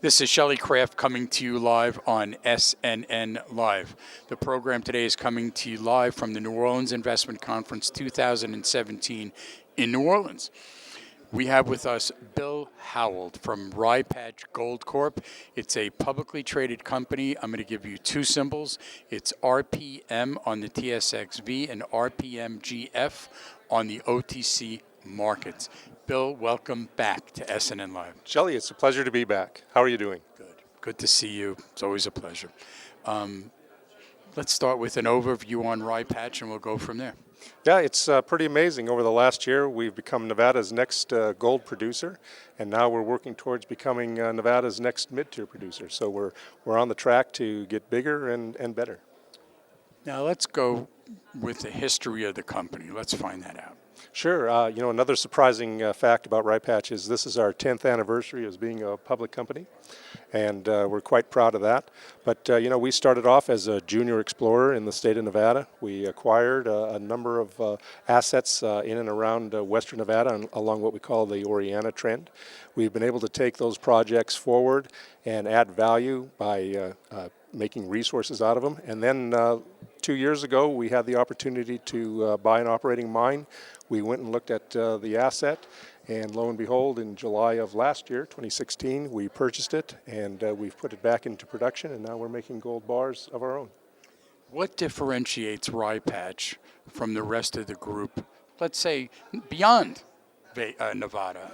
This is Shelley Craft coming to you live on SNNLive. The program today is coming to you live from the New Orleans Investment Conference 2017 in New Orleans. We have with us Bill Howald from Rye Patch Gold Corp. It's a publicly traded company. I'm going to give you two symbols. It's RPM on the TSX-V and RPMGF on the OTC markets. Bill, welcome back to SNNLive. Shelley, it's a pleasure to be back. How are you doing? Good to see you. It's always a pleasure. Let's start with an overview on Rye Patch, and we'll go from there. Yeah, it's pretty amazing. Over the last year, we've become Nevada's next gold producer, and now we're working towards becoming Nevada's next mid-tier producer. So we're on the track to get bigger and better. Now let's go with the history of the company. Let's find that out. Sure. Another surprising fact about Rye Patch is this is our 10th anniversary as being a public company, and we're quite proud of that. But, we started off as a junior explorer in the state of Nevada. We acquired a number of assets in and around western Nevada along what we call the Oreana trend. We've been able to take those projects forward and add value by making resources out of them. And then 2 years ago, we had the opportunity to buy an operating mine. We went and looked at the asset, and lo and behold, in July of last year, 2016, we purchased it, and we've put it back into production, and now we're making gold bars of our own. What differentiates Rye Patch from the rest of the group, let's say, beyond Nevada?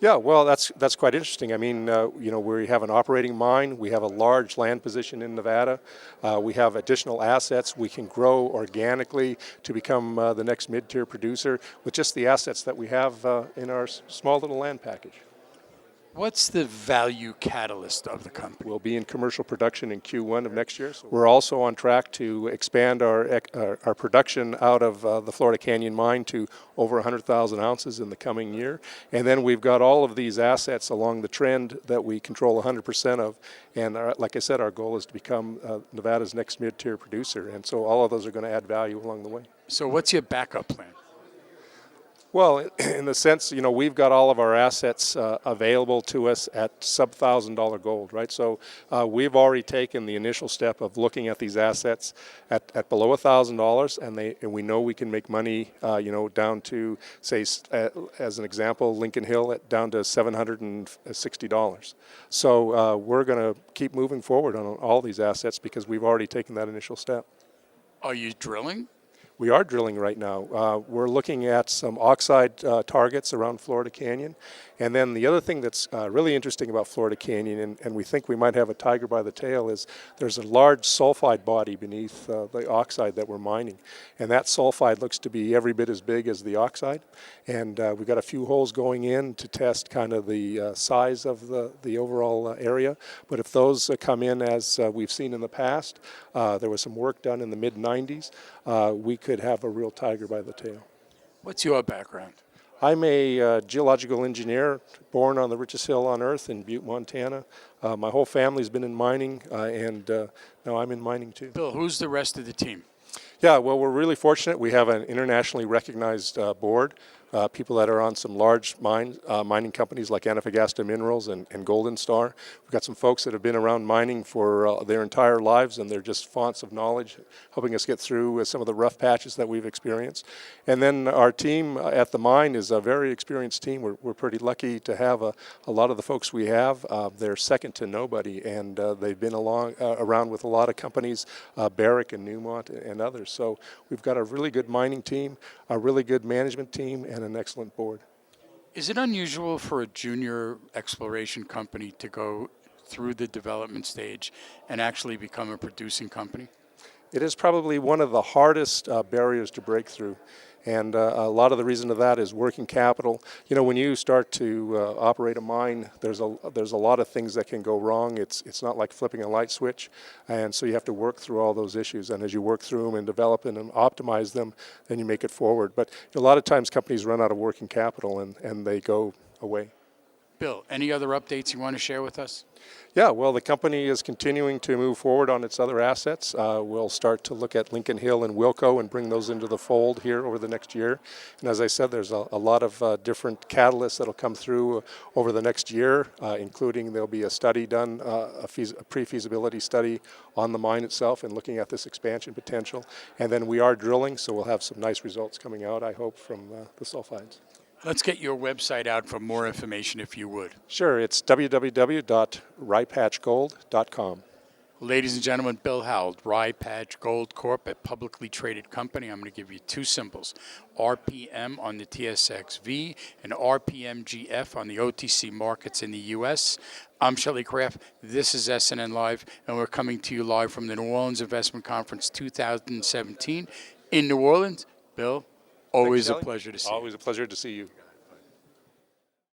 Yeah, well, that's quite interesting. I mean, we have an operating mine. We have a large land position in Nevada. We have additional assets. We can grow organically to become the next mid-tier producer with just the assets that we have in our small little land package. What's the value catalyst of the company? We'll be in commercial production in Q1 of next year. So we're also on track to expand our production out of the Florida Canyon mine to over 100,000 ounces in the coming year. And then we've got all of these assets along the trend that we control 100% of. And like I said, our goal is to become Nevada's next mid-tier producer. And so all of those are going to add value along the way. So what's your backup plan? Well, in the sense, we've got all of our assets available to us at sub-$1,000 gold, right? So we've already taken the initial step of looking at these assets at below $1,000, and we know we can make money, down to, say, as an example, Lincoln Hill down to $760. So we're going to keep moving forward on all these assets because we've already taken that initial step. Are you drilling? We are drilling right now. We're looking at some oxide targets around Florida Canyon. And then the other thing that's really interesting about Florida Canyon, and we think we might have a tiger by the tail, is there's a large sulfide body beneath the oxide that we're mining. And that sulfide looks to be every bit as big as the oxide. And we've got a few holes going in to test kind of the size of the overall area. But if those come in as we've seen in the past, there was some work done in the mid-90s, we could have a real tiger by the tail. What's your background? I'm a geological engineer, born on the richest hill on earth in Butte, Montana. My whole family's been in mining, and now I'm in mining too. Bill, who's the rest of the team? Yeah, well, we're really fortunate. We have an internationally recognized board, people that are on some large mining companies like Antofagasta Minerals and Golden Star. We've got some folks that have been around mining for their entire lives, and they're just fonts of knowledge, helping us get through some of the rough patches that we've experienced. And then our team at the mine is a very experienced team. We're pretty lucky to have a lot of the folks we have. They're second to nobody, and they've been around with a lot of companies, Barrick and Newmont and others. So we've got a really good mining team, a really good management team, and an excellent board. Is it unusual for a junior exploration company to go through the development stage and actually become a producing company? It is probably one of the hardest barriers to break through. And a lot of the reason of that is working capital. When you start to operate a mine, there's a lot of things that can go wrong. It's not like flipping a light switch, and so you have to work through all those issues. And as you work through them and develop them and optimize them, then you make it forward. But a lot of times companies run out of working capital and they go away. Bill, any other updates you want to share with us? Yeah, well, the company is continuing to move forward on its other assets. We'll start to look at Lincoln Hill and Wilco and bring those into the fold here over the next year. And as I said, there's a lot of different catalysts that'll come through over the next year, including there'll be a study done, a pre-feasibility study on the mine itself and looking at this expansion potential. And then we are drilling, so we'll have some nice results coming out, I hope, from the sulfides. Let's get your website out for more information, if you would. Sure, it's www.ryepatchgold.com. Ladies and gentlemen, Bill Howald, Rye Patch Gold Corp, a publicly traded company. I'm going to give you two symbols, RPM on the TSX-V and RPMGF on the OTC markets in the U.S. I'm Shelley Kraft. This is SNNLive, and we're coming to you live from the New Orleans Investment Conference 2017 in New Orleans. Bill, always a pleasure to see you. Always a pleasure to see you.